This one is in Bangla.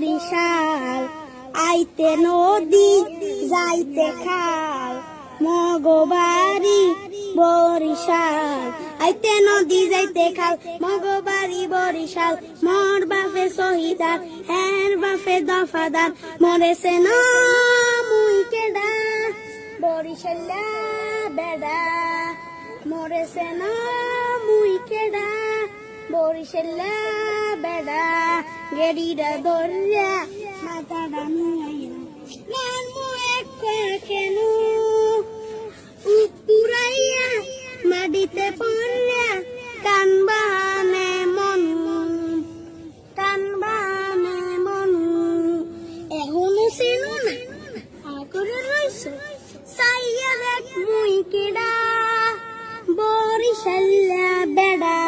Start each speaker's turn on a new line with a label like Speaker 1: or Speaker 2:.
Speaker 1: বরিশাল, আইতে নদী যাইতে খাল, মগবাড়ি বরিশাল, আইতে নদী যাইতে খাল, মগবাড়ি বরিশাল। মোর বাপে শহীদার, এর বাপে দফাদার, মরেছে না মুই কেডা, বরিশাল্লা বেডা, মরেছে না মুই কেডা, বরিশাল্লা বেডা। গেড়িটা ধরিয়া মাথাটা নুয়াইয়া গান কেন পুরাইয়া মাটিতে পড়িয়া কান বাহানে মন, কান বাহানে মন। এখনো চেনো না করে রইছ চাইয়া দেখ মুই কেডা, বরিশাল্লা বেডা।